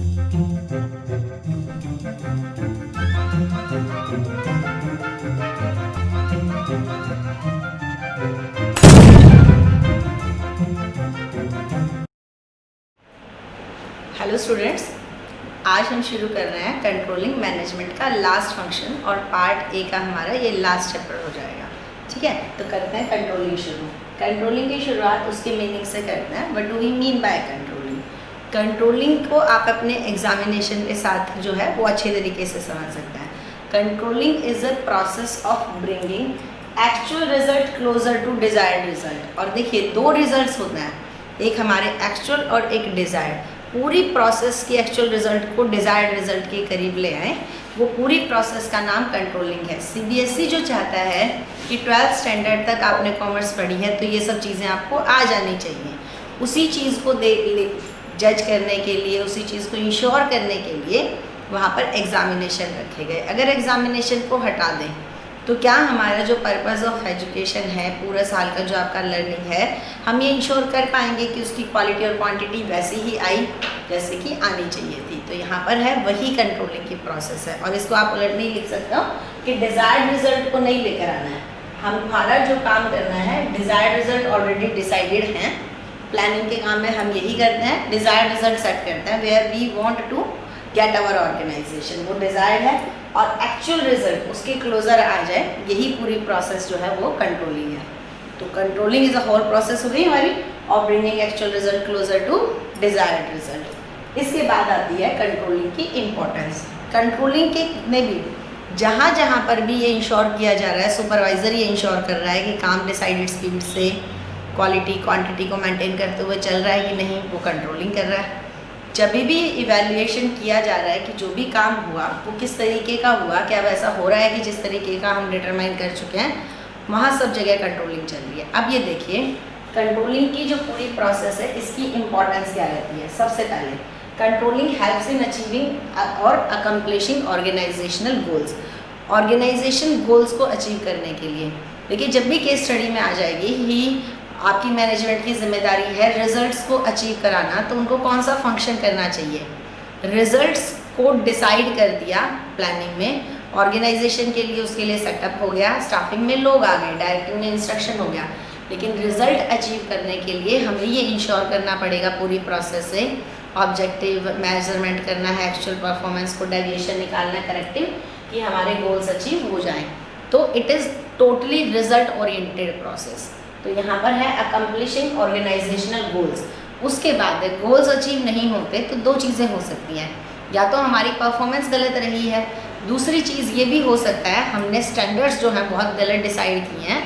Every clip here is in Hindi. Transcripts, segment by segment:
हेलो स्टूडेंट्स, आज हम शुरू कर रहे हैं कंट्रोलिंग मैनेजमेंट का लास्ट फंक्शन और पार्ट ए का हमारा ये लास्ट चैप्टर हो जाएगा। ठीक है, तो करते हैं कंट्रोलिंग शुरू। कंट्रोलिंग की शुरुआत उसके मीनिंग से करते हैं। What do we mean by controlling? Controlling को आप अपने एग्जामिनेशन के साथ जो है वो अच्छे तरीके से समझ सकते हैं। Controlling is a process of bringing actual result closer to desired result. और देखिए, दो रिजल्ट्स होते हैं, एक हमारे एक्चुअल और एक डिजायर्ड। पूरी प्रोसेस की एक्चुअल रिजल्ट को डिजायर्ड रिजल्ट के करीब ले आए, वो पूरी प्रोसेस का नाम कंट्रोलिंग है। सीबीएसई जो चाहता है कि 12th स्टैंडर्ड तक आपने कॉमर्स पढ़ी है तो ये सब चीज़ें आपको आ जानी चाहिए। उसी चीज़ को जज करने के लिए, उसी चीज़ को इंश्योर करने के लिए वहाँ पर एग्जामिनेशन रखे गए। अगर एग्जामिनेशन को हटा दें तो क्या हमारा जो पर्पज़ ऑफ एजुकेशन है, पूरा साल का जो आपका लर्निंग है, हम ये इंश्योर कर पाएंगे कि उसकी क्वालिटी और क्वांटिटी वैसी ही आई जैसे कि आनी चाहिए थी? तो यहाँ पर है वही कंट्रोलिंग की प्रोसेस है। और इसको आप उलट नहीं लिख सकते हो कि डिज़ायर्ड रिजल्ट को नहीं लेकर आना है। हमारा जो काम करना है, डिज़ायर्ड रिजल्ट ऑलरेडी डिसाइडेड हैं। प्लानिंग के काम में हम यही करते हैं, डिज़ायर्ड रिजल्ट सेट करते हैं where we want to get our organisation. वो डिज़ायर्ड है और एक्चुअल रिजल्ट उसके क्लोजर आ जाए, यही पूरी प्रोसेस जो है वो कंट्रोलिंग है। तो controlling is a whole process हो गई हमारी of bringing actual result closer to desired result. इसके बाद आती है कंट्रोलिंग की इम्पोर्टेंस। कंट्रोलिंग के में भी जहाँ जहाँ पर भी ये इंश्योर किया जा रहा है, सुपरवाइजर ये इंश्योर कर रहा है कि काम डिसाइडेड स्पीड से क्वालिटी क्वांटिटी को मेंटेन करते हुए चल रहा है कि नहीं, वो कंट्रोलिंग कर रहा है। जब भी इवैल्यूएशन किया जा रहा है कि जो भी काम हुआ वो किस तरीके का हुआ, क्या वैसा हो रहा है कि जिस तरीके का हम डिटरमाइन कर चुके हैं, वहाँ सब जगह कंट्रोलिंग चल रही है। अब ये देखिए, कंट्रोलिंग की जो पूरी प्रोसेस है इसकी इम्पोर्टेंस क्या रहती है। सबसे पहले कंट्रोलिंग हेल्प्स इन अचीविंग और accomplishing organisational goals. Organisation goals को अचीव करने के लिए देखिए, जब भी केस स्टडी में आ जाएगी ही आपकी मैनेजमेंट की जिम्मेदारी है रिजल्ट्स को अचीव कराना, तो उनको कौन सा फंक्शन करना चाहिए। रिजल्ट्स को डिसाइड कर दिया प्लानिंग में, ऑर्गेनाइजेशन के लिए उसके लिए सेटअप हो गया, स्टाफिंग में लोग आ गए, डायरेक्टिंग में इंस्ट्रक्शन हो गया। लेकिन रिजल्ट अचीव करने के लिए हमें ये इंश्योर करना पड़ेगा पूरी प्रोसेस से, ऑब्जेक्टिव मेजरमेंट करना है, एक्चुअल परफॉर्मेंस को डेविएशन निकालना है, करेक्टिव, कि हमारे गोल्स अचीव हो जाएं। तो it is totally result oriented process. तो यहाँ पर है अकम्प्लिशिंग ऑर्गेनाइजेशनल गोल्स। उसके बाद गोल्स अचीव नहीं होते तो दो चीज़ें हो सकती हैं, या तो हमारी परफॉर्मेंस गलत रही है, दूसरी चीज़ ये भी हो सकता है हमने स्टैंडर्ड्स जो हैं बहुत गलत डिसाइड किए हैं,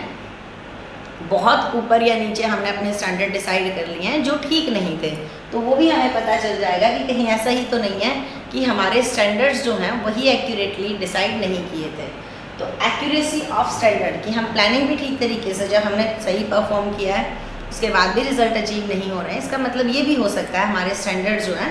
बहुत ऊपर या नीचे हमने अपने स्टैंडर्ड डिसाइड कर लिए हैं जो ठीक नहीं थे। तो वो भी हमें पता चल जाएगा कि कहीं ऐसा ही तो नहीं है कि हमारे स्टैंडर्ड्स जो हैं वही एक्यूरेटली डिसाइड नहीं किए थे। तो एक्यूरेसी ऑफ स्टैंडर्ड कि हम प्लानिंग भी ठीक तरीके से, जब हमने सही परफॉर्म किया है उसके बाद भी रिजल्ट अचीव नहीं हो रहे हैं, इसका मतलब ये भी हो सकता है हमारे स्टैंडर्ड्स जो हैं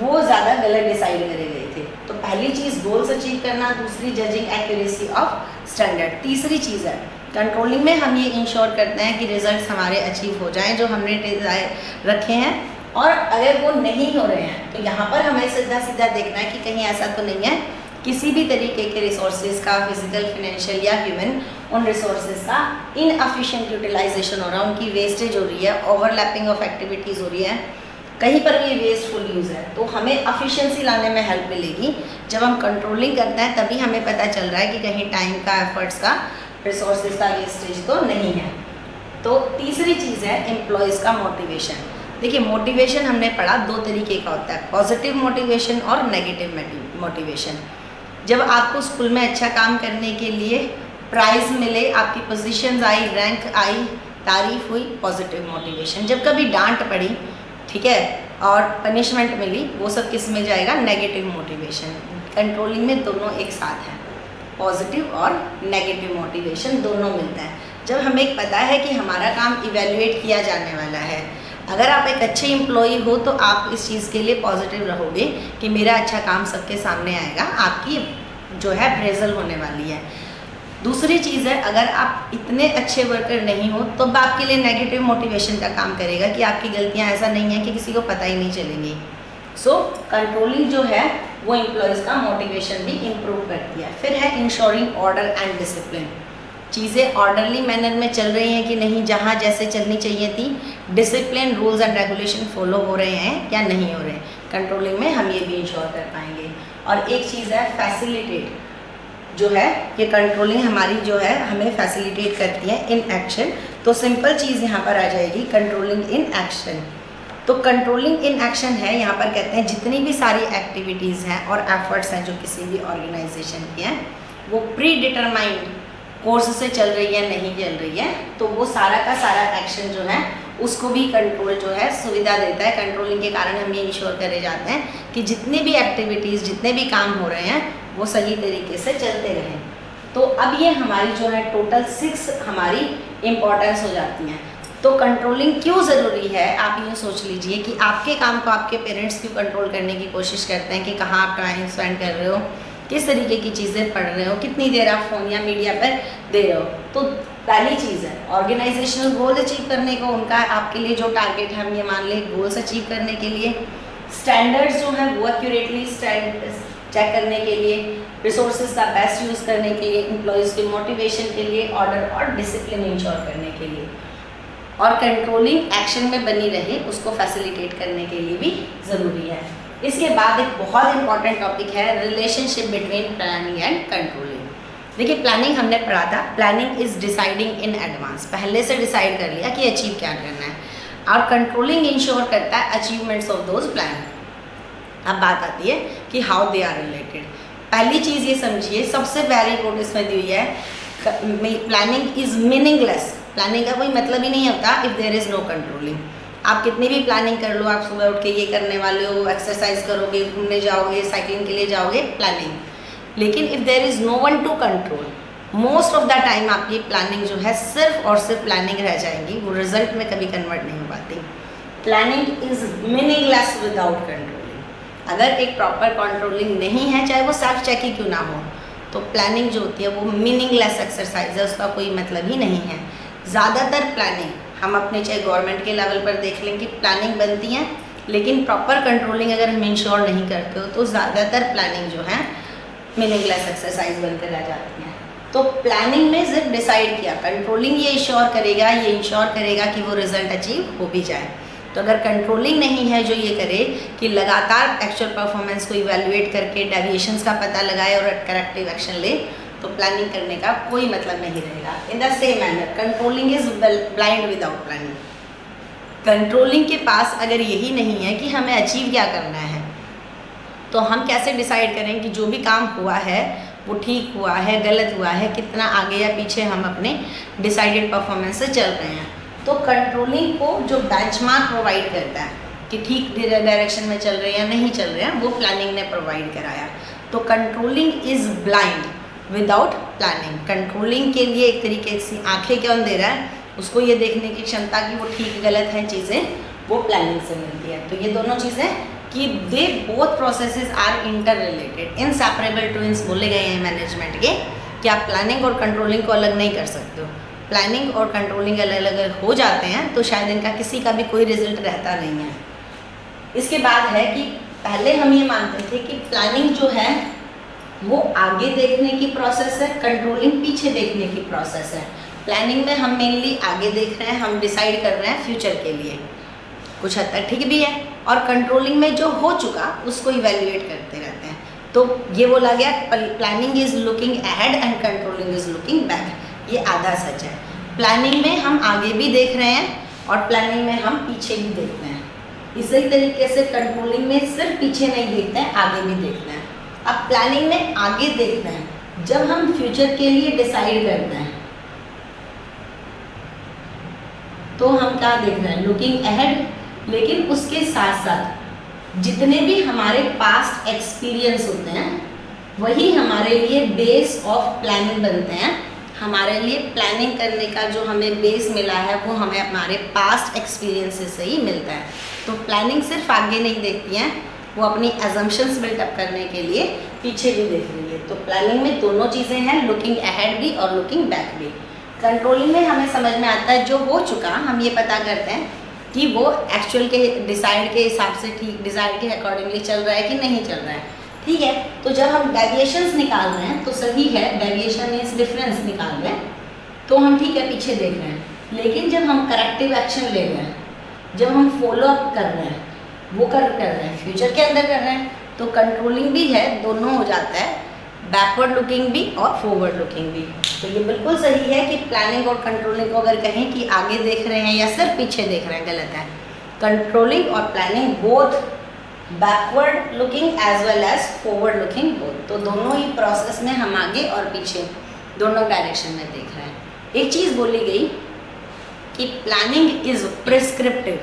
वो ज़्यादा गलत डिसाइड करे गए थे। तो पहली चीज़ गोल्स अचीव करना, दूसरी जजिंग एक्यूरेसी ऑफ स्टैंडर्ड। तीसरी चीज़ है कंट्रोलिंग में हम ये इंश्योर करते हैं कि रिजल्ट्स हमारे अचीव हो जाएँ जो हमने डिजायर रखे हैं, और अगर वो नहीं हो रहे हैं तो यहाँ पर हमें सीधा सीधा देखना है कि कहीं ऐसा तो नहीं है किसी भी तरीके के रिसोर्सेज का, फिजिकल, फाइनेंशियल या ह्यूमन, उन रिसोर्सेज का इनएफिशिएंट यूटिलाइजेशन हो रहा है, उनकी वेस्टेज हो रही है, ओवरलैपिंग ऑफ एक्टिविटीज़ हो रही है, कहीं पर भी वेस्टफुल यूज़ है। तो हमें एफिशिएंसी लाने में हेल्प मिलेगी। जब हम कंट्रोलिंग करते हैं तभी हमें पता चल रहा है कि कहीं टाइम का, एफर्ट्स का, रिसोर्सेज का वेस्टेज तो नहीं है। तो तीसरी चीज़ है एम्प्लॉयज़ का मोटिवेशन। देखिए, मोटिवेशन हमने पढ़ा दो तरीके का होता है, पॉजिटिव मोटिवेशन और नेगेटिव मोटिवेशन। जब आपको स्कूल में अच्छा काम करने के लिए प्राइज़ मिले, आपकी पोजीशंस आई, रैंक आई, तारीफ हुई, पॉजिटिव मोटिवेशन। जब कभी डांट पड़ी, ठीक है, और पनिशमेंट मिली, वो सब किस में जाएगा, नेगेटिव मोटिवेशन। कंट्रोलिंग में दोनों एक साथ हैं, पॉजिटिव और नेगेटिव मोटिवेशन दोनों मिलता है। जब हमें पता है कि हमारा काम इवेल्युएट किया जाने वाला है, अगर आप एक अच्छे एम्प्लॉई हो तो आप इस चीज़ के लिए पॉजिटिव रहोगे कि मेरा अच्छा काम सबके सामने आएगा, आपकी जो है अप्रेजल होने वाली है। दूसरी चीज़ है, अगर आप इतने अच्छे वर्कर नहीं हो तो आपके लिए नेगेटिव मोटिवेशन का काम करेगा कि आपकी गलतियां ऐसा नहीं है कि किसी को पता ही नहीं चलेंगी। सो कंट्रोलिंग जो है वो एम्प्लॉयज़ का मोटिवेशन भी इम्प्रूव करती है। फिर है इंश्योरिंग ऑर्डर एंड डिसिप्लिन, चीज़ें ऑर्डरली मैनर में चल रही हैं कि नहीं, जहाँ जैसे चलनी चाहिए थी, discipline rules and regulation follow हो रहे हैं या नहीं हो रहे हैं, कंट्रोलिंग में हम ये भी इंश्योर कर पाएंगे। और एक चीज़ है फैसिलिटेट, जो है ये कंट्रोलिंग हमारी जो है हमें फैसिलिटेट करती है इन एक्शन। तो सिंपल चीज़ यहाँ पर आ जाएगी कंट्रोलिंग इन एक्शन। तो कंट्रोलिंग इन एक्शन है, यहाँ पर कहते हैं जितनी भी सारी एक्टिविटीज़ हैं और एफर्ट्स हैं जो किसी भी ऑर्गेनाइजेशन की हैं, वो प्री डिटरमाइंड कोर्स से चल रही है नहीं चल रही है, तो वो सारा का सारा एक्शन जो है उसको भी कंट्रोल जो है सुविधा देता है। कंट्रोलिंग के कारण हम ये इंश्योर करे जाते हैं कि जितनी भी एक्टिविटीज़, जितने भी काम हो रहे हैं वो सही तरीके से चलते रहें। तो अब ये हमारी जो है टोटल 6 हमारी इम्पोर्टेंस हो जाती हैं। तो कंट्रोलिंग क्यों ज़रूरी है, आप ये सोच लीजिए कि आपके काम को आपके पेरेंट्स क्यों कंट्रोल करने की कोशिश करते हैं कि कहाँ आप टाइम स्पेंड कर रहे हो, किस तरीके की चीज़ें पढ़ रहे हो, कितनी देर आप फ़ोन या मीडिया पर दे रहे हो। तो पहली चीज़ है ऑर्गेनाइजेशनल गोल अचीव करने को, उनका आपके लिए जो टारगेट है हम ये मान लें गोल्स अचीव करने के लिए, स्टैंडर्ड्स जो हैं वो एक्यूरेटली चेक करने के लिए, रिसोर्सेज का बेस्ट यूज़ करने के लिए, एम्प्लॉयज़ के मोटिवेशन के लिए, ऑर्डर और डिसिप्लिन इंश्योर करने के लिए, और कंट्रोलिंग एक्शन में बनी रहे उसको फैसिलिटेट करने के लिए भी ज़रूरी है। इसके बाद एक बहुत इंपॉर्टेंट टॉपिक है relationship between planning and controlling. देखिए प्लानिंग हमने पढ़ा था, planning is deciding in advance, पहले से डिसाइड कर लिया कि अचीव क्या करना है, और कंट्रोलिंग इंश्योर करता है अचीवमेंट्स ऑफ दोज प्लान। अब बात आती है कि हाउ दे आर रिलेटेड। पहली चीज़ ये समझिए, सबसे पहली कोट इसमें दी हुई है, प्लानिंग इज़ मीनिंगलेस, प्लानिंग का कोई मतलब ही नहीं होता if there is no controlling. आप कितनी भी प्लानिंग कर लो, आप सुबह उठ के ये करने वाले हो, एक्सरसाइज करोगे, घूमने जाओगे, साइकिलिंग के लिए जाओगे, प्लानिंग, लेकिन if there is no one to control, most of the time आपकी प्लानिंग जो है सिर्फ और सिर्फ प्लानिंग रह जाएंगी, वो रिजल्ट में कभी कन्वर्ट नहीं हो पाती। Planning is meaningless without controlling. अगर एक प्रॉपर कंट्रोलिंग नहीं है, चाहे वो सेल्फ चेक ही क्यों ना हो, तो प्लानिंग जो होती है वो मीनिंगलेस एक्सरसाइज है, उसका कोई मतलब ही नहीं है। ज़्यादातर प्लानिंग हम अपने चाहे गवर्नमेंट के लेवल पर देख लें कि प्लानिंग बनती हैं, लेकिन प्रॉपर कंट्रोलिंग अगर हम इंश्योर नहीं करते हो तो ज़्यादातर प्लानिंग जो है मीनिंगलेस एक्सरसाइज बनकर रह जाती हैं। तो प्लानिंग में सिर्फ डिसाइड किया, कंट्रोलिंग ये इंश्योर करेगा कि वो रिजल्ट अचीव हो भी जाए। तो अगर कंट्रोलिंग नहीं है जो ये करे कि लगातार एक्चुअल परफॉर्मेंस को इवैल्यूएट करके डेविएशंस का पता लगाए और करेक्टिव एक्शन ले, तो प्लानिंग करने का कोई मतलब नहीं रहेगा। In the same manner controlling is blind without planning. Controlling के पास अगर यही नहीं है कि हमें अचीव क्या करना है, तो हम कैसे डिसाइड करें कि जो भी काम हुआ है वो ठीक हुआ है, गलत हुआ है, कितना आगे या पीछे हम अपने डिसाइडेड परफॉर्मेंस से चल रहे हैं। तो कंट्रोलिंग को जो बेंचमार्क प्रोवाइड करता है कि ठीक डायरेक्शन में चल रहे हैं या नहीं चल रहे हैं, वो प्लानिंग ने प्रोवाइड कराया। तो controlling is blind without planning. Controlling के लिए एक तरीके से आंखें कौन दे रहा है, उसको ये देखने की क्षमता कि वो ठीक गलत है चीज़ें, वो प्लानिंग से मिलती है। तो ये दोनों चीज़ें कि they both processes are interrelated, inseparable twins बोले गए हैं मैनेजमेंट के, कि आप प्लानिंग और कंट्रोलिंग को अलग नहीं कर सकते हो। प्लानिंग और कंट्रोलिंग अलग अलग हो जाते हैं तो शायद इनका किसी का भी कोई रिजल्ट रहता नहीं है। इसके बाद है कि पहले हम ये मानते थे कि प्लानिंग जो है वो आगे देखने की प्रोसेस है, कंट्रोलिंग पीछे देखने की प्रोसेस है। प्लानिंग में हम मेनली आगे देख रहे हैं, हम डिसाइड कर रहे हैं फ्यूचर के लिए, कुछ हद तक ठीक भी है, और कंट्रोलिंग में जो हो चुका उसको इवेल्युएट करते रहते हैं। तो ये बोला गया planning is looking ahead and controlling is looking back, ये आधा सच है। प्लानिंग में हम आगे भी देख रहे हैं और प्लानिंग में हम पीछे भी देखते हैं। इसी तरीके से कंट्रोलिंग में सिर्फ पीछे नहीं देखते हैं, आगे भी देखते हैं। अब प्लानिंग में आगे देखते हैं जब हम फ्यूचर के लिए डिसाइड करते हैं, तो हम क्या देख रहे हैं, लुकिंग अहेड। लेकिन उसके साथ साथ जितने भी हमारे पास्ट एक्सपीरियंस होते हैं वही हमारे लिए बेस ऑफ प्लानिंग बनते हैं। हमारे लिए प्लानिंग करने का जो हमें बेस मिला है वो हमें हमारे पास्ट एक्सपीरियंसेस से ही मिलता है। तो प्लानिंग सिर्फ आगे नहीं देखती हैं, वो अपनी एजम्पशंस बिल्डअप करने के लिए पीछे भी देख रही है। तो प्लानिंग में दोनों चीज़ें हैं, लुकिंग अहेड भी और लुकिंग बैक भी। कंट्रोलिंग में हमें समझ में आता है जो हो चुका हम ये पता करते हैं कि वो एक्चुअल के डिसाइड के हिसाब से ठीक, डिसाइड के अकॉर्डिंगली चल रहा है कि नहीं चल रहा है, ठीक है। तो जब हम डेविएशंस निकाल रहे हैं तो सही है, डेविएशन मीन्स डिफरेंस निकाल रहे हैं तो हम ठीक है पीछे देख रहे हैं। लेकिन जब हम करेक्टिव एक्शन ले रहे हैं, जब हम फॉलो अप कर रहे हैं, वो कर रहे हैं फ्यूचर के अंदर कर रहे हैं, तो कंट्रोलिंग भी है, दोनों हो जाता है, बैकवर्ड लुकिंग भी और फॉरवर्ड लुकिंग भी। तो ये बिल्कुल सही है कि प्लानिंग और कंट्रोलिंग को अगर कहें कि आगे देख रहे हैं या सिर्फ पीछे देख रहे हैं, गलत है। कंट्रोलिंग और planning both backward looking as well as forward looking both, तो दोनों ही प्रोसेस में हम आगे और पीछे दोनों डायरेक्शन में देख रहे हैं। एक चीज़ बोली गई कि प्लानिंग इज प्रिस्क्रिप्टिव,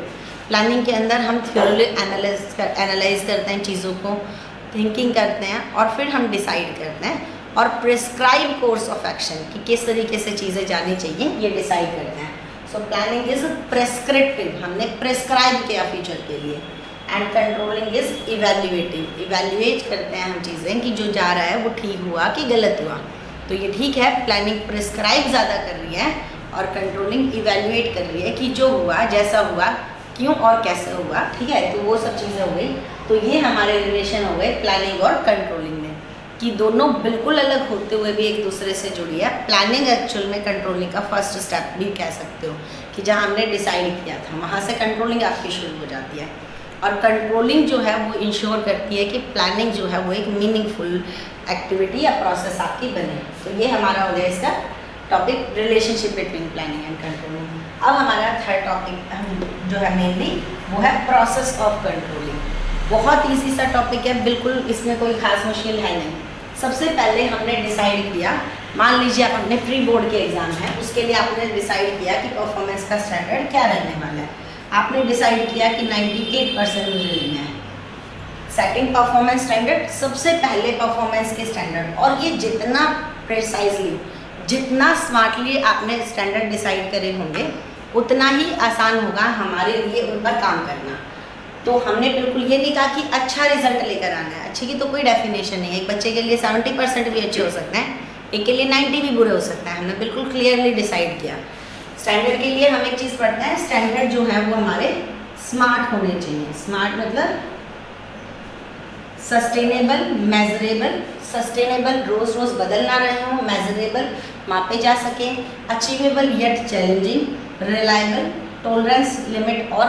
प्लानिंग के अंदर हम थ्योरी एनालाइज करते हैं चीज़ों को, थिंकिंग करते हैं और फिर हम डिसाइड करते हैं, और प्रिस्क्राइब कोर्स ऑफ एक्शन कि किस तरीके से चीज़ें जानी चाहिए ये डिसाइड करते हैं। सो प्लानिंग इज प्रिस्क्रिप्टिव, हमने प्रिस्क्राइब किया फ्यूचर के लिए, and controlling is evaluative, evaluate करते हैं हम चीज़ें कि जो जा रहा है वो ठीक हुआ कि गलत हुआ। तो ये ठीक है, प्लानिंग प्रिस्क्राइब ज़्यादा कर रही है और कंट्रोलिंग इवेल्युएट कर रही है कि जो हुआ, जैसा हुआ, क्यों और कैसे हुआ, ठीक है। तो वो सब चीज़ें हो गई। तो ये हमारे रिलेशन हो गए प्लानिंग और कंट्रोलिंग में, कि दोनों बिल्कुल अलग होते हुए भी एक दूसरे से जुड़ी है। प्लानिंग एक्चुअल में कंट्रोलिंग का फर्स्ट स्टेप भी कह सकते हो, कि जहाँ हमने डिसाइड किया था वहाँ से कंट्रोलिंग आपकी शुरू हो जाती है, और कंट्रोलिंग जो है वो इंश्योर करती है कि प्लानिंग जो है वो एक मीनिंगफुल एक्टिविटी या प्रोसेस आपकी बने। तो ये हमारा हो गया इसका topic, relationship between planning and controlling. अब हमारा थर्ड टॉपिक जो है मेनली वो है प्रोसेस ऑफ कंट्रोलिंग। बहुत ईजी सा टॉपिक है, बिल्कुल इसमें कोई खास मुश्किल है नहीं। सबसे पहले हमने डिसाइड किया, मान लीजिए आप अपने प्री बोर्ड के एग्ज़ाम है, उसके लिए आपने डिसाइड किया कि परफॉर्मेंस का स्टैंडर्ड क्या रहने वाला है। आपने डिसाइड किया कि 98% मुझे लेना है। सेकंड परफॉर्मेंस स्टैंडर्ड, सबसे पहले परफॉर्मेंस के स्टैंडर्ड, और ये जितना प्रिसाइजली, जितना स्मार्टली आपने स्टैंडर्ड डिसाइड करे होंगे उतना ही आसान होगा हमारे लिए उन पर काम करना। तो हमने बिल्कुल ये नहीं कहा कि अच्छा रिजल्ट लेकर आना है, अच्छे की तो कोई डेफिनेशन नहीं है। एक बच्चे के लिए 70% भी अच्छे हो सकते हैं, एक के लिए 90 भी बुरे हो सकते हैं। हमने बिल्कुल क्लियरली डिसाइड किया। स्टैंडर्ड के लिए हम एक चीज़ पढ़ते हैं, स्टैंडर्ड जो है वो हमारे स्मार्ट होने चाहिए। स्मार्ट मतलब सस्टेनेबल, मेजरेबल, सस्टेनेबल रोज रोज बदल ना रहे हों, मेजरेबल मापे जा सके, achievable yet challenging, reliable, tolerance limit और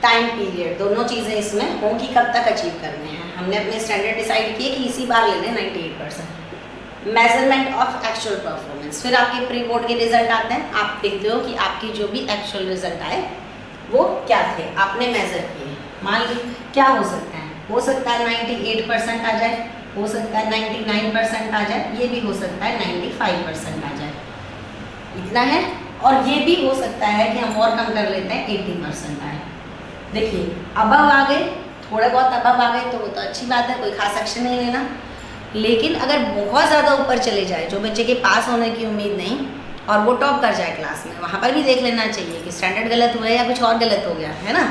टाइम पीरियड, दोनों चीज़ें इसमें हों कि कब तक अचीव करने हैं। हमने अपने स्टैंडर्ड डिसाइड किए कि इसी बार लेने 98%। मेजरमेंट ऑफ एक्चुअल परफॉर्मेंस, फिर आपके प्री बोर्ड के रिजल्ट आते हैं, आप देखते हो कि आपकी जो भी एक्चुअल रिजल्ट आए वो क्या थे, आपने मेजर किए। मान लीजिए क्या हो सकता है, हो सकता है 98% आ जाए, हो सकता है 99% आ जाए, ये भी हो सकता है 95% आ जाए, इतना है। और ये भी हो सकता है कि हम और कम कर लेते हैं 80% आए। देखिए अबव आ गए, थोड़ा बहुत अबव आ गए तो वो तो अच्छी बात है, कोई खास एक्शन नहीं लेना। लेकिन अगर बहुत ज़्यादा ऊपर चले जाए, जो बच्चे के पास होने की उम्मीद नहीं और वो टॉप कर जाए क्लास में, वहाँ पर भी देख लेना चाहिए कि स्टैंडर्ड गलत हुआ है या कुछ और गलत हो गया है ना।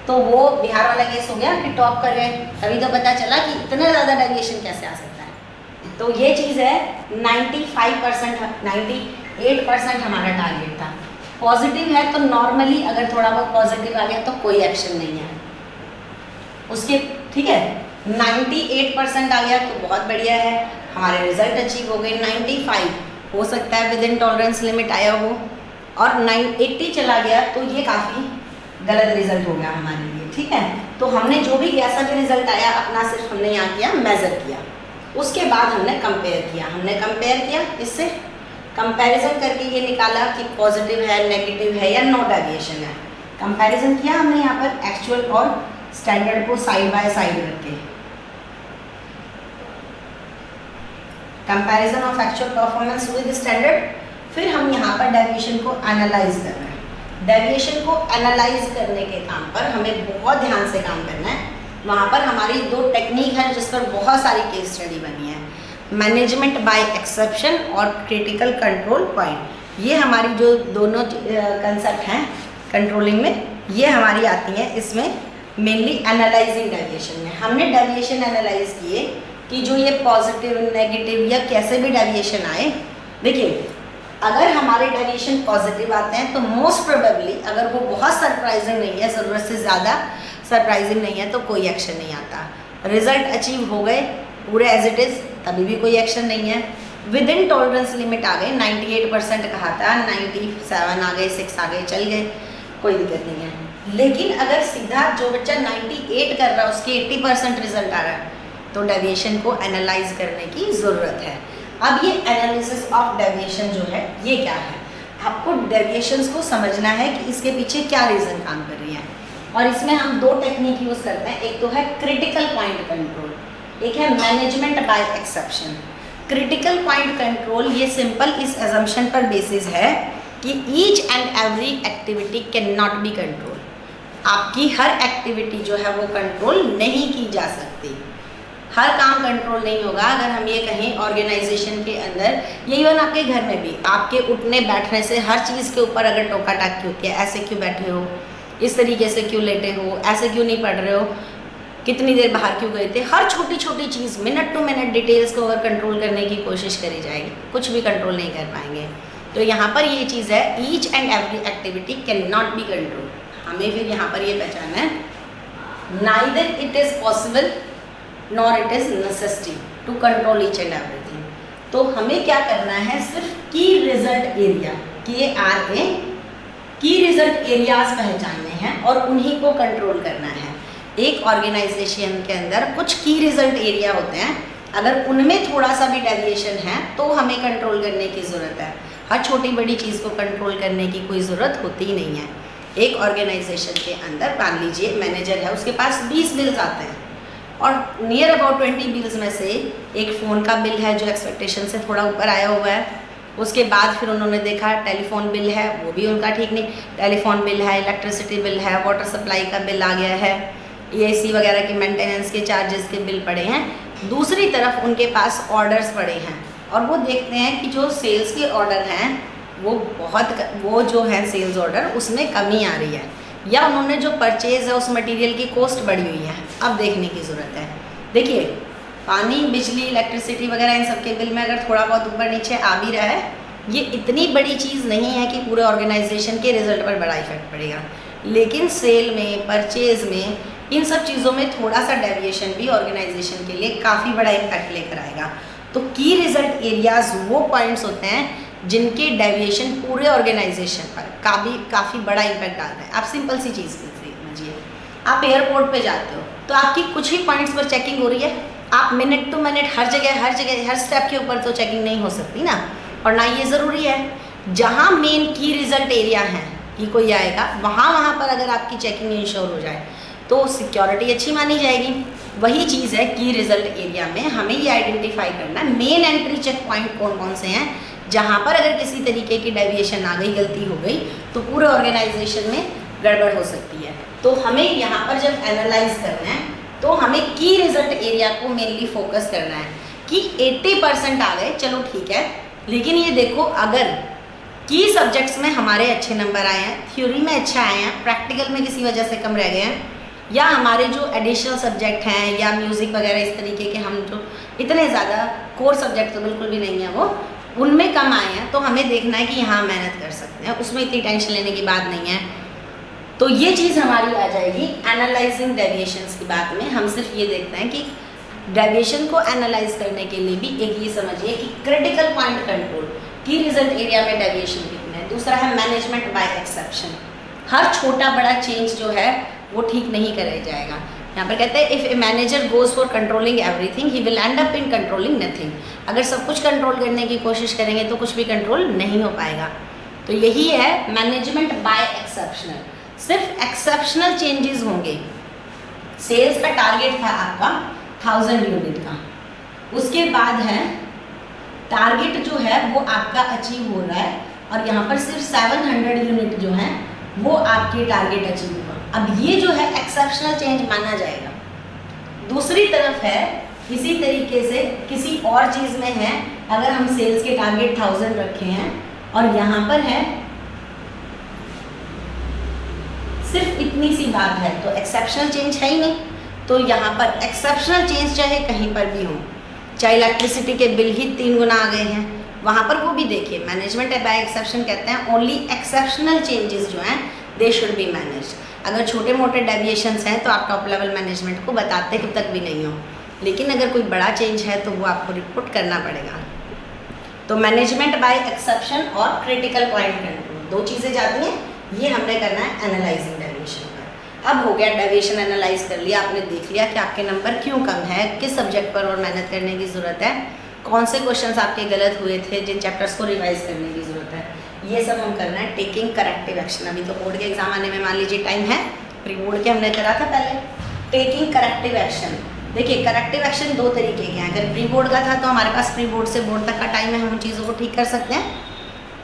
तो वो बिहार वाला केस हो गया कि टॉप कर गए, तभी तो पता चला कि इतना ज़्यादा डेविएशन कैसे आ सकता है। तो ये चीज़ है, 95%, 98% हमारा टारगेट था। पॉजिटिव है तो नॉर्मली अगर थोड़ा बहुत पॉजिटिव आ गया तो कोई एक्शन नहीं है उसके, ठीक है। 98% आ गया तो बहुत बढ़िया है, हमारे रिजल्ट अचीव हो गए। 95 हो सकता है विद इन टॉलरेंस लिमिट आया हो, और 80 चला गया तो ये काफ़ी गलत रिजल्ट हो गया हमारे लिए, ठीक है। तो हमने जो भी जैसा भी रिजल्ट आया अपना सिर्फ हमने यहाँ किया, मेज़र किया। उसके बाद हमने कंपेयर किया, इससे कंपैरिजन करके ये निकाला कि पॉजिटिव है, नेगेटिव है या नो डेविएशन है। कंपैरिजन किया हमने यहाँ पर एक्चुअल और स्टैंडर्ड को साइड बाय साइड रख के, comparison of actual performance with standard. फिर हम यहाँ पर डेविएशन को एनालाइज कर रहे हैं। डेविएशन को एनालाइज करने के काम पर हमें बहुत ध्यान से काम करना है। वहाँ पर हमारी 2 टेक्निक है जिस पर बहुत सारी केस स्टडी बनी है, मैनेजमेंट बाय एक्सेप्शन और क्रिटिकल कंट्रोल पॉइंट। ये हमारी जो दोनों कंसेप्ट हैं कंट्रोलिंग में, ये हमारी आती हैं इसमें मेनली एनालाइजिंग डेविएशन में। हमने डेविएशन एनालाइज किए कि जो ये पॉजिटिव, नेगेटिव या कैसे भी डेविएशन आए, देखिए अगर हमारे डेविएशन पॉजिटिव आते हैं तो मोस्ट प्रोबेबली, अगर वो बहुत सरप्राइजिंग नहीं है, ज़रूरत से ज़्यादा सरप्राइजिंग नहीं है, तो कोई एक्शन नहीं आता। रिजल्ट अचीव हो गए पूरे एज इट इज़, तभी भी कोई एक्शन नहीं है। विद इन टॉलरेंस लिमिट आ गए, 98% कहा था, 97 आ गए, 6 आ गए, चल गए, कोई दिक्कत नहीं है। लेकिन अगर सीधा जो बच्चा 98 कर रहा है उसके 80% रिजल्ट आ रहा है, तो डेविएशन को एनालाइज करने की ज़रूरत है। अब ये एनालिसिस ऑफ डेविएशन जो है ये क्या है, आपको डेविएशंस को समझना है कि इसके पीछे क्या रीज़न काम कर रही है। और इसमें हम 2 टेक्निक यूज़ करते हैं, एक तो है क्रिटिकल पॉइंट कंट्रोल, एक है management by exception. Critical point control ये सिंपल इस एजम्पशन पर बेसिस है कि each and every activity can not be control. आपकी हर एक्टिविटी जो है वो कंट्रोल नहीं की जा सकती, हर काम कंट्रोल नहीं होगा। अगर हम ये कहें ऑर्गेनाइजेशन के अंदर, ये इवन आपके घर में भी, आपके उठने बैठने से हर चीज़ के ऊपर अगर टोका टाकी होती है, ऐसे क्यों बैठे हो, इस तरीके से क्यों लेटे हो, ऐसे क्यों नहीं पढ़ रहे हो, कितनी देर बाहर क्यों गए थे, हर छोटी छोटी चीज़ मिनट टू मिनट डिटेल्स को अगर कंट्रोल करने की कोशिश करी जाएगी, कुछ भी कंट्रोल नहीं कर पाएंगे। तो यहाँ पर ये चीज़ है, each and every activity can not be control. हमें फिर यहाँ पर ये पहचाना है, neither it is possible nor it is necessary to control each and everything. तो हमें क्या करना है, सिर्फ key result area, KRA, key result areas पहचानने हैं और उन्हीं को कंट्रोल करना है। एक ऑर्गेनाइजेशन के अंदर कुछ की रिजल्ट एरिया होते हैं, अगर उनमें थोड़ा सा भी डेविएशन है तो हमें कंट्रोल करने की ज़रूरत है। हर छोटी बड़ी चीज़ को कंट्रोल करने की कोई ज़रूरत होती ही नहीं है। एक ऑर्गेनाइजेशन के अंदर मान लीजिए मैनेजर है, उसके पास 20 बिल्स आते हैं और नियर अबाउट 20 बिल्स में से एक फ़ोन का बिल है जो एक्सपेक्टेशन से थोड़ा ऊपर आया हुआ है। उसके बाद फिर उन्होंने देखा टेलीफोन बिल है, वो भी उनका ठीक नहीं, टेलीफोन बिल है, इलेक्ट्रिसिटी बिल है, वाटर सप्लाई का बिल आ गया है, AC वगैरह के मेंटेनेंस के चार्जेस के बिल पड़े हैं। दूसरी तरफ उनके पास ऑर्डर्स पड़े हैं और वो देखते हैं कि जो सेल्स के ऑर्डर हैं वो जो है सेल्स ऑर्डर उसमें कमी आ रही है, या उन्होंने जो परचेज़ है उस मटेरियल की कॉस्ट बढ़ी हुई है। अब देखने की ज़रूरत है। देखिए, पानी, बिजली, इलेक्ट्रिसिटी वगैरह इन सब के बिल में अगर थोड़ा बहुत ऊपर नीचे आ भी रहा है, ये इतनी बड़ी चीज़ नहीं है कि पूरे ऑर्गेनाइजेशन के रिजल्ट पर बड़ा इफेक्ट पड़ेगा। लेकिन सेल में, परचेज़ में, इन सब चीज़ों में थोड़ा सा डेविएशन भी ऑर्गेनाइजेशन के लिए काफ़ी बड़ा इम्पैक्ट लेकर आएगा। तो की रिजल्ट एरियाज वो पॉइंट्स होते हैं जिनके डेविएशन पूरे ऑर्गेनाइजेशन पर काफ़ी बड़ा इम्पैक्ट डालता है। आप सिंपल सी चीज़ समझिए, आप एयरपोर्ट पे जाते हो तो आपकी कुछ ही पॉइंट्स पर चेकिंग हो रही है, आप मिनट टू मिनट हर जगह हर स्टेप के ऊपर तो चेकिंग नहीं हो सकती ना, और ना ये ज़रूरी है। जहाँ मेन की रिजल्ट एरिया है कि कोई आएगा, वहाँ पर अगर आपकी चेकिंग इंश्योर हो जाए तो सिक्योरिटी अच्छी मानी जाएगी। वही चीज़ है की रिजल्ट एरिया में हमें ये आइडेंटिफाई करना है मेन एंट्री चेक पॉइंट कौन कौन से हैं, जहाँ पर अगर किसी तरीके की डेविएशन आ गई, गलती हो गई, तो पूरे ऑर्गेनाइजेशन में गड़बड़ हो सकती है। तो हमें यहाँ पर जब एनालाइज करना है तो हमें की रिजल्ट एरिया को मेनली फोकस करना है कि 80% आ गए, चलो ठीक है, लेकिन ये देखो अगर की सब्जेक्ट्स में हमारे अच्छे नंबर आए हैं, थ्योरी में अच्छा आए हैं, प्रैक्टिकल में किसी वजह से कम रह गए हैं, या हमारे जो एडिशनल सब्जेक्ट हैं या म्यूज़िक वगैरह इस तरीके के हम जो इतने ज़्यादा कोर सब्जेक्ट तो बिल्कुल भी नहीं है वो, उनमें कम आए हैं, तो हमें देखना है कि यहाँ मेहनत कर सकते हैं, उसमें इतनी टेंशन लेने की बात नहीं है। तो ये चीज़ हमारी आ जाएगी एनालाइजिंग डेविएशंस की बात में। हम सिर्फ ये देखते हैं कि डेविएशन को एनालाइज करने के लिए भी एक ये समझिए कि क्रिटिकल पॉइंट कंट्रोल, की रिजल्ट एरिया में डेविएशन कितने हैं। दूसरा है मैनेजमेंट बाय एक्सेप्शन, हर छोटा बड़ा चेंज जो है वो ठीक नहीं कराया जाएगा। यहाँ पर कहते हैं if a manager goes for controlling everything he will and up in controlling nothing. अगर सब कुछ कंट्रोल करने की कोशिश करेंगे तो कुछ भी कंट्रोल नहीं हो पाएगा। तो यही है मैनेजमेंट बाय एक्सेप्शनल, सिर्फ एक्सेप्शनल चेंजेस होंगे। सेल्स का टारगेट था आपका 1000 यूनिट का, उसके बाद है टारगेट जो है वो आपका अचीव हो रहा है और यहाँ पर सिर्फ 700 यूनिट जो है वो आपके टारगेट अचीव हुआ। अब ये जो है एक्सेप्शनल चेंज माना जाएगा। दूसरी तरफ है इसी तरीके से किसी और चीज़ में है, अगर हम सेल्स के टारगेट 1000 रखे हैं और यहाँ पर है सिर्फ इतनी सी बात है, तो एक्सेप्शनल चेंज है ही नहीं। तो यहाँ पर एक्सेप्शनल चेंज चाहे कहीं पर भी हो, चाहे इलेक्ट्रिसिटी के बिल ही 3 गुना आ गए हैं, वहाँ पर वो भी देखिए। मैनेजमेंट बाय एक्सेप्शन कहते हैं ओनली एक्सेप्शनल चेंजेस जो हैं दे शुड बी मैनेज। अगर छोटे मोटे डेविएशंस हैं तो आप टॉप लेवल मैनेजमेंट को बताते कब तक भी नहीं हो, लेकिन अगर कोई बड़ा चेंज है तो वो आपको रिपोर्ट करना पड़ेगा। तो मैनेजमेंट बाय एक्सेप्शन और क्रिटिकल पॉइंट कंट्रोल 2 चीज़ें जाती हैं, ये हमने करना है एनालाइजिंग डेविएशन पर। अब हो गया डेविएशन एनालाइज कर लिया, आपने देख लिया कि आपके नंबर क्यों कम है, किस सब्जेक्ट पर और मेहनत करने की ज़रूरत है, कौन से क्वेश्चंस आपके गलत हुए थे, जिन चैप्टर्स को रिवाइज करने की ज़रूरत है, ये सब हम करना है। टेकिंग करेक्टिव एक्शन, अभी तो बोर्ड के एग्जाम आने में मान लीजिए टाइम है, प्री बोर्ड के हमने करा था पहले। टेकिंग करेक्टिव एक्शन, देखिए करेक्टिव एक्शन 2 तरीके के हैं। अगर प्री बोर्ड का था तो हमारे पास प्री बोर्ड से बोर्ड तक का टाइम है, हम चीज़ों को ठीक कर सकते हैं।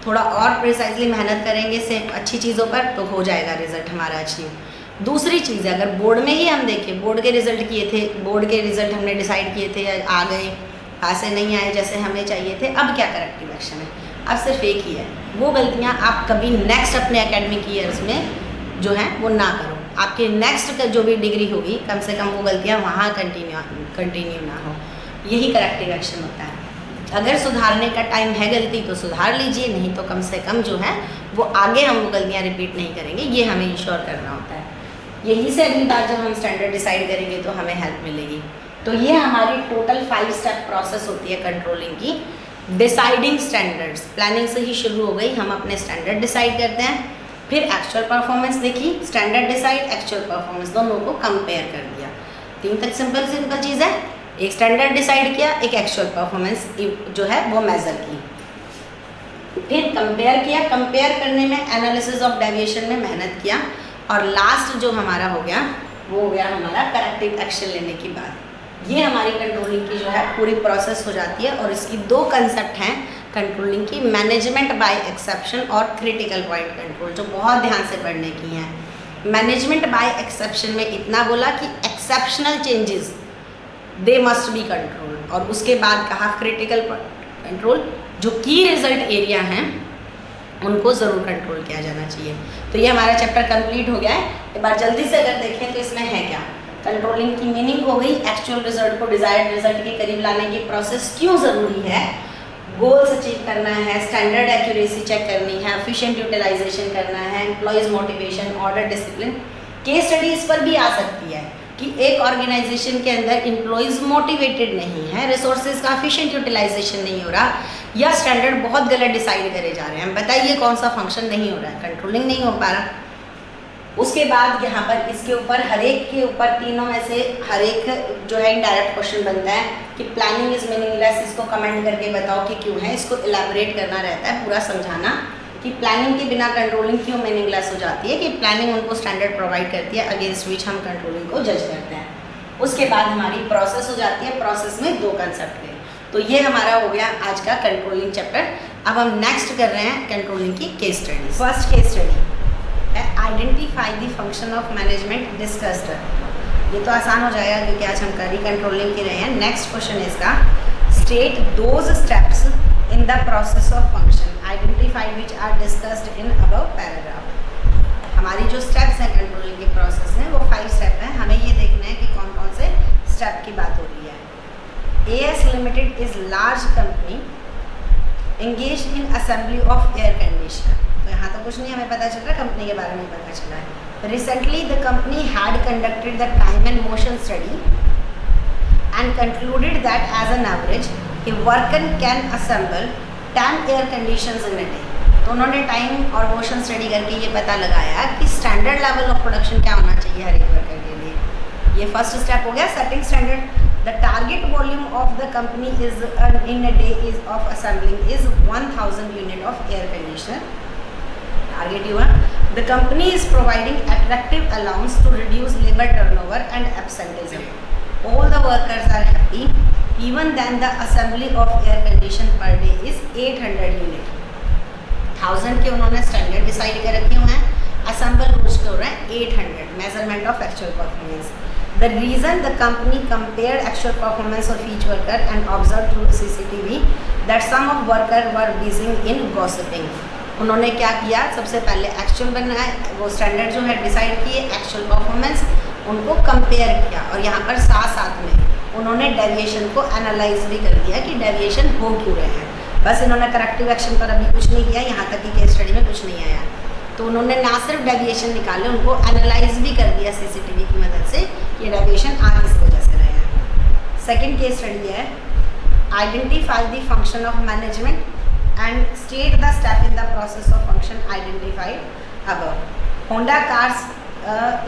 थोड़ा और प्रिसाइजली मेहनत करेंगे से अच्छी चीज़ों पर तो हो जाएगा रिजल्ट हमारा अचीव। दूसरी चीज़ है, अगर बोर्ड में ही हम देखें, बोर्ड के रिजल्ट किए थे, बोर्ड के रिजल्ट हमने डिसाइड किए थे, आ गए, ऐसे नहीं आए जैसे हमें चाहिए थे, अब क्या करेक्टिव एक्शन है? अब सिर्फ एक ही है, वो गलतियाँ आप कभी नेक्स्ट अपने एकेडमिक ईयर्स में जो हैं वो ना करो। आपके नेक्स्ट जो भी डिग्री होगी कम से कम वो गलतियाँ वहाँ कंटिन्यू ना हो, यही करेक्टिव एक्शन होता है। अगर सुधारने का टाइम है गलती तो सुधार लीजिए, नहीं तो कम से कम जो है वो आगे हम वो गलतियाँ रिपीट नहीं करेंगे, ये हमें इंश्योर करना होता है। यही से अगली बार जब हम स्टैंडर्ड डिसाइड करेंगे तो हमें हेल्प मिलेगी। तो ये हमारी टोटल 5 स्टेप प्रोसेस होती है कंट्रोलिंग की। डिसाइडिंग स्टैंडर्ड्स, प्लानिंग से ही शुरू हो गई, हम अपने स्टैंडर्ड डिसाइड करते हैं, फिर एक्चुअल परफॉर्मेंस देखी, स्टैंडर्ड डिसाइड, एक्चुअल परफॉर्मेंस, दोनों को कंपेयर कर दिया। 3 तक सिंपल चीज़ है, एक स्टैंडर्ड डिसाइड किया, एक एक्चुअल परफॉर्मेंस जो है वो मेजर की, फिर कंपेयर किया, कंपेयर करने में एनालिसिस ऑफ डेविएशन में मेहनत किया, और लास्ट जो हमारा हो गया वो हो गया हमारा करेक्टिव एक्शन लेने की बात। ये हमारी कंट्रोलिंग की जो है पूरी प्रोसेस हो जाती है। और इसकी 2 कंसेप्ट हैं कंट्रोलिंग की, मैनेजमेंट बाय एक्सेप्शन और क्रिटिकल पॉइंट कंट्रोल, जो बहुत ध्यान से पढ़ने की हैं। मैनेजमेंट बाय एक्सेप्शन में इतना बोला कि exceptional changes they must be control, और उसके बाद कहा क्रिटिकल कंट्रोल, जो की रिजल्ट एरिया हैं उनको ज़रूर कंट्रोल किया जाना चाहिए। तो ये हमारा चैप्टर कंप्लीट हो गया है। एक बार जल्दी से अगर देखें तो इसमें है क्या, कंट्रोलिंग की मीनिंग हो गई, एक्चुअल रिजल्ट को डिजायर्ड रिजल्ट के करीब लाने की प्रोसेस क्यों ज़रूरी है, गोल्स अचीव करना है, स्टैंडर्ड एक्यूरेसी चेक करनी है, एफिशिएंट यूटिलाइजेशन करना है, employees motivation, order discipline. Case study इस पर भी आ सकती है कि एक ऑर्गेनाइजेशन के अंदर एम्प्लॉयज़ मोटिवेटेड नहीं है, रिसोर्सेज का एफिशिएंट यूटिलाइजेशन नहीं हो रहा, या स्टैंडर्ड बहुत गलत डिसाइड करे जा रहे हैं। बताइए कौन सा फंक्शन नहीं हो रहा है, कंट्रोलिंग नहीं हो पा रहा। उसके बाद यहाँ पर इसके ऊपर हर एक के ऊपर तीनों में से हर एक जो है इनडायरेक्ट क्वेश्चन बनता है कि प्लानिंग इज मीनिंगलेस, इसको कमेंट करके बताओ कि क्यों है, इसको इलैबोरेट करना रहता है, पूरा समझाना कि प्लानिंग के बिना कंट्रोलिंग क्यों मीनिंगलेस हो जाती है, कि प्लानिंग उनको स्टैंडर्ड प्रोवाइड करती है अगेंस्ट विच हम कंट्रोलिंग को जज करते हैं। उसके बाद हमारी प्रोसेस हो जाती है, प्रोसेस में 2 कंसेप्ट है। तो ये हमारा हो गया आज का कंट्रोलिंग चैप्टर। अब हम नेक्स्ट कर रहे हैं कंट्रोलिंग की case study. First case study है identify the function of management discussed. ये तो आसान हो जाएगा क्योंकि आज हम करी कंट्रोलिंग की रहे हैं। नेक्स्ट क्वेश्चन इसका, state those steps in the process of function identified which are discussed in above paragraph. हमारी जो स्टेप्स हैं कंट्रोलिंग के प्रोसेस में वो 5 स्टेप हैं, हमें ये देखना है कि कौन कौन से स्टेप की बात हो रही है। AS Limited is large company engaged in assembly of air conditioner। तो यहाँ तो कुछ नहीं हमें पता चल रहा, कंपनी के बारे में पता चला है। Recently the company had conducted the time and motion study and concluded that as an average a worker can assemble 10 air conditioners in a day। तो उन्होंने टाइम और मोशन स्टडी करके ये पता लगाया कि स्टैंडर्ड लेवल ऑफ प्रोडक्शन क्या होना चाहिए हर एक वर्कर के लिए। ये फर्स्ट स्टेप हो गया, setting standard. The target volume of the company is in a day is of assembling is 1000 unit of air conditioner। Target हुआ। The company is providing attractive allowance to reduce labor turnover and absenteeism। All the workers are happy। Even then the assembly of air conditioner per day is 800 unit। 1000 के उन्होंने स्टैंडर्ड डिसाइड कर रखे हुए हैं, असेंबल रोज के हो रहे हैं 800। Measurement of actual performance. The reason the company compared actual performance of each worker and observed through CCTV that some of worker were busy in gossiping। उन्होंने क्या किया, सबसे पहले एक्चुअल बनाया, वो स्टैंडर्ड जो है डिसाइड किए, एक्चुअल परफॉर्मेंस उनको कंपेयर किया, और यहाँ पर साथ साथ में उन्होंने डेविएशन को एनालाइज भी कर दिया कि डेविएशन हो क्यों रहे हैं। बस इन्होंने करेक्टिव एक्शन पर अभी कुछ नहीं किया, यहाँ तक कि केस स्टडी में कुछ नहीं आया। तो उन्होंने ना सिर्फ डेविएशन निकाले, उनको एनालाइज भी कर दिया सीसीटीवी की मदद से ये डेविएशन आ किस वजह से रहे हैं। सेकेंड केस स्टडी है identify the function of management and state the step in the process of function identified above. Honda cars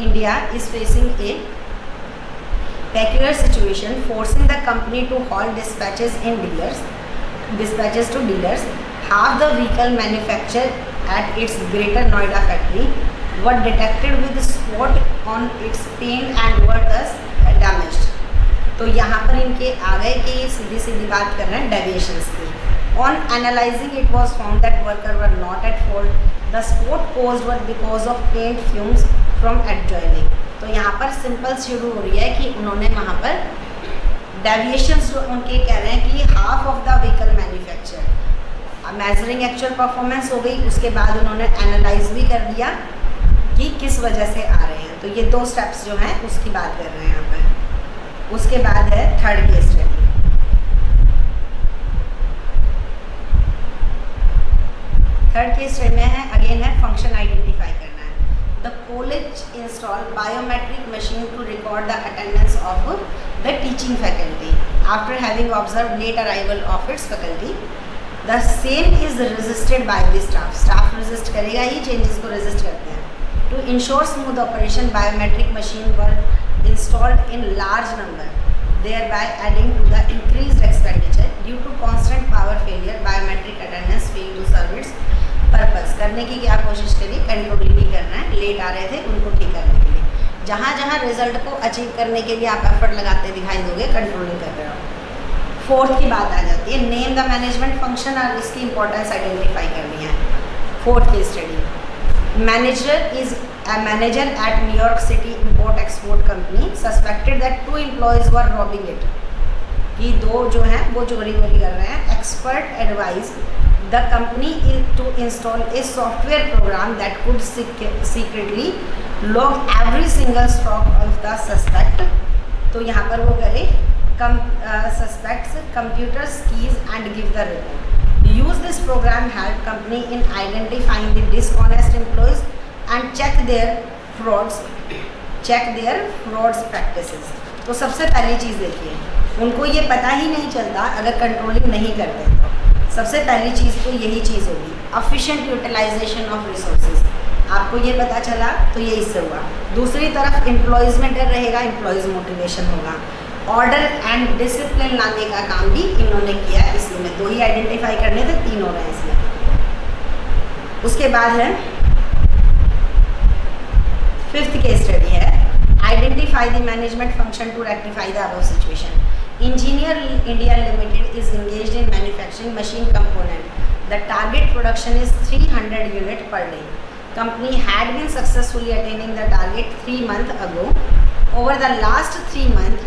India is facing A peculiar situation forcing the company to halt dispatches to dealers. Half the vehicle manufactured at its Greater Noida factory were detected with spot on its paint and were thus damaged. तो यहाँ पर इनके आ गए कि ये सीधी सीधी बात कर रहे हैं डेविएशंस की। On analyzing it was found that workers were not at fault. The spot caused were because of paint fumes from adjoining. तो यहाँ पर सिंपल शुरू हो रही है कि उन्होंने वहाँ पर डेविएशंस जो उनके कह रहे हैं कि half of the vehicle manufacture measuring actual performance हो गई, उसके बाद उन्होंने एनालाइज भी कर दिया कि किस वजह से आ रहे हैं। तो ये दो स्टेप्स जो हैं उसकी बात कर रहे हैं यहाँ पर। उसके बाद है third case study. Third case study में है अगेन है फंक्शन आइडेंटिफाई करना है। The college installed biometric machine to record the attendance of the teaching faculty. After having observed late arrival of its faculty, the same is resisted by the staff. Staff resist करेगा ही, changes को resist करते हैं। To ensure smooth operation, biometric machine were installed in large number, thereby adding to the increased expenditure due to constant power failure. Biometric attendance failed to serve its purpose. करने की क्या कोशिश करी, कंट्रोलिंग ही करना है। लेट आ रहे थे उनको ठीक करने के लिए, जहाँ जहाँ रिजल्ट को अचीव करने के लिए आप एफर्ट लगाते दिखाई दोगे, कंट्रोलिंग कर रहे हो। फोर्थ की बात आ जाती है, नेम द मैनेजमेंट फंक्शन और इसकी इंपॉर्टेंस आइडेंटिफाई करनी है। फोर्थ की study, manager eight New York city import export company suspected that 2 employees were robbing it, कि 2 जो हैं वो चोरी वोरी कर रहे हैं। Expert advise the company is to install a software program that could secretly log every single stroke of the suspect. तो यहाँ पर वो करे suspects computers keys and give the report. Use this program help company in identifying the dishonest employees and check their frauds practices. तो सबसे पहली चीज़ देखिए, उनको ये पता ही नहीं चलता अगर कंट्रोलिंग नहीं करते तो सबसे पहली चीज़ तो यही चीज़ होगी, एफिशिएंट यूटिलाइजेशन ऑफ रिसोर्सेज। आपको ये पता चला तो ये इससे हुआ। दूसरी तरफ एम्प्लॉयज़ में डर रहेगा, एम्प्लॉयज़ मोटिवेशन होगा। ऑर्डर एंड डिसिप्लिन लाने का काम भी इन्होंने किया। इसी में 2 ही आइडेंटिफाई करने थे, 3 हो रहे हैं इसमें। उसके बाद है 5th केस स्टडी है identify the management function to rectify the above situation. Engineer India Limited is engaged in manufacturing machine component. The target production is 300 units per day. Company had been successfully attaining the target 3 months ago. Over the last 3 months,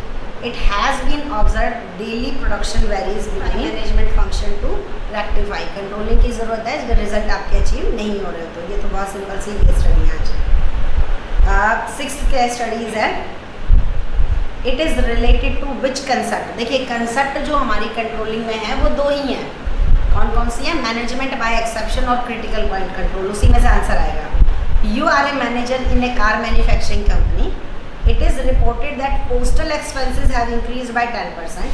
it has been observed daily production varies between management function to rectify. Controlling की ज़रूरत है अगर रिजल्ट आपके अचीव नहीं हो रहे तो। ये तो बहुत सिंपल सी केस स्टडी है आज। 6th केस स्टडीज़ है it is related to which concept. देखिए कंसेप्ट जो हमारी कंट्रोलिंग में है वो 2 ही हैं। कौन कौन सी है, मैनेजमेंट बाय एक्सेप्शन और क्रिटिकल पॉइंट कंट्रोल। उसी में से आंसर आएगा। You are a manager in a car manufacturing company, it is reported that postal expenses have increase by 10%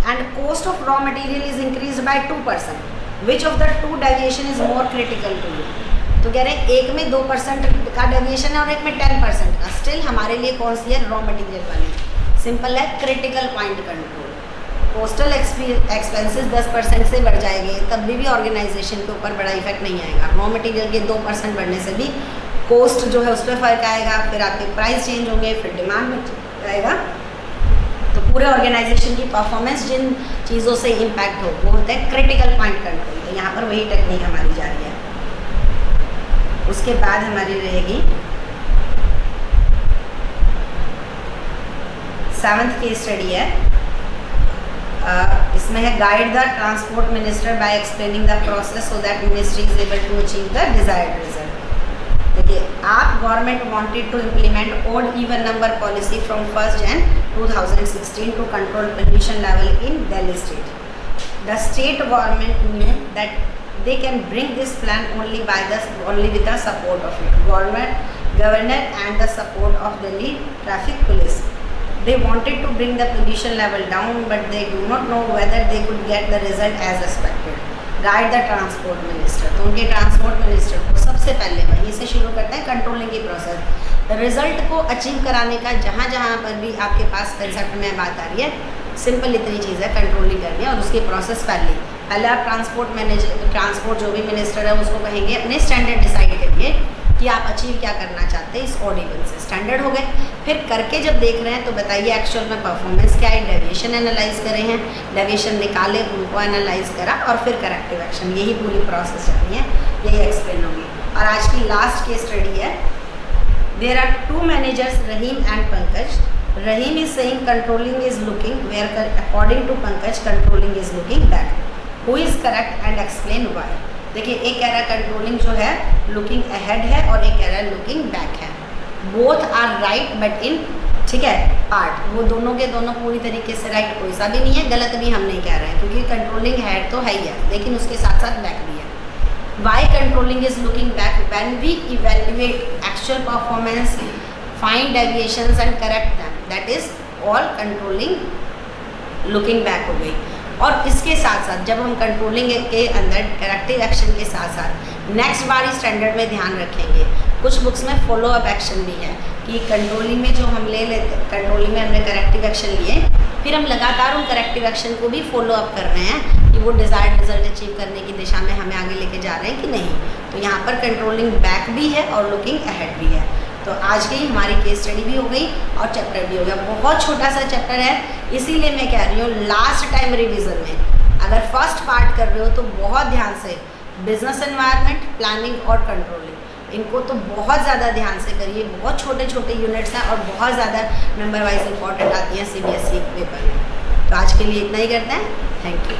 and cost of raw material is increase by 2%। Which of the 2 deviation is more critical to you. तो कह रहे हैं एक में 2% का डेविएशन है और एक में 10% का। स्टिल हमारे लिए कौन सी है, रॉ मटेरियल वाली। सिंपल है, critical point control. Postal expenses 10% से बढ़ जाएंगे तब भी ऑर्गेनाइजेशन के ऊपर बड़ा इफेक्ट नहीं आएगा। रॉ मटेरियल के 2% बढ़ने से भी कॉस्ट जो है उस पर फ़र्क आएगा, फिर आपके प्राइस चेंज होंगे, फिर डिमांड में आएगा। तो पूरे ऑर्गेनाइजेशन की परफॉर्मेंस जिन चीज़ों से इम्पैक्ट हो वो होता है क्रिटिकल पॉइंट कंट्रोल। तो यहाँ पर वही टेक्निक हमारी जा रही है। उसके बाद हमारी रहेगी 7th केस स्टडी है। इसमें है guide the transport minister by explaining the process so that ministry is able to achieve the desired result. देखिए आप government wanted to implement odd even number policy from 1 Jan 2016 to control pollution level in Delhi state. The state government knew that they can bring this plan only with the support of it. Governor and the support of Delhi traffic police. They wanted to bring the pollution level down, but they do not know whether they could get the result as expected. Write the transport minister. तो उनके ट्रांसपोर्ट मिनिस्टर को सबसे पहले वहीं से शुरू करते हैं कंट्रोलिंग की प्रोसेस। रिजल्ट को अचीव कराने का जहाँ जहाँ पर भी आपके पास कंसेप्ट में बात आ रही है, सिंपल इतनी चीज़ है, कंट्रोलिंग करनी है और उसकी प्रोसेस पहले आप ट्रांसपोर्ट जो भी मिनिस्टर है उसको कहेंगे अपने स्टैंडर्ड डिसाइड करिए कि आप अचीव क्या करना चाहते हैं इस ऑर्डिनेंस से। स्टैंडर्ड हो गए, फिर करके जब देख रहे हैं तो बताइए एक्चुअल में परफॉर्मेंस क्या है। डेविएशन एनालाइज करे हैं, डेविएशन निकाले, उनको एनालाइज करा और फिर करेक्टिव एक्शन। यही पूरी प्रोसेस चलनी है, यही एक्सप्लेन होगी। और आज की लास्ट केस स्टडी है। There are two managers, Rahim and Pankaj. Rahim is saying controlling is looking, where according to Pankaj controlling is looking back. Who is correct and explain why? देखिए, एक कह रहा है कंट्रोलिंग जो है लुकिंग अहेड है और एक कह रहा है लुकिंग बैक है। Both are right but in, ठीक है, पार्ट। वो दोनों के दोनों पूरी तरीके से राइट कोई सा भी नहीं है, गलत भी हम नहीं कह रहे हैं, क्योंकि कंट्रोलिंग हेड तो है ही है लेकिन उसके साथ साथ बैक भी है। Why controlling is looking back? When we evaluate actual performance, find deviations and correct them, that is all controlling looking back हो गई। और इसके साथ साथ जब हम कंट्रोलिंग के अंदर करेक्टिव एक्शन के साथ साथ नेक्स्ट बार स्टैंडर्ड में ध्यान रखेंगे। कुछ बुक्स में फॉलो अप एक्शन भी है कि कंट्रोलिंग में जो हम ले लेते, कंट्रोलिंग में हमने करेक्टिव एक्शन लिए, फिर हम लगातार उन करेक्टिव एक्शन को भी फॉलो अप कर रहे हैं कि वो डिज़ायर्ड रिजल्ट अचीव करने की दिशा में हमें आगे लेके जा रहे हैं कि नहीं। तो यहाँ पर कंट्रोलिंग बैक भी है और लुकिंग अहेड भी है। तो आज की हमारी केस स्टडी भी हो गई और चैप्टर भी हो गया। बहुत छोटा सा चैप्टर है, इसीलिए मैं कह रही हूँ लास्ट टाइम रिवीजन में अगर फर्स्ट पार्ट कर रहे हो तो बहुत ध्यान से बिजनेस एनवायरनमेंट, प्लानिंग और कंट्रोलिंग, इनको तो बहुत ज़्यादा ध्यान से करिए। बहुत छोटे छोटे यूनिट्स हैं और बहुत ज़्यादा नंबर वाइज इंपॉर्टेंट आती हैं CBSE पेपर में। तो आज के लिए इतना ही करते हैं। Thank you.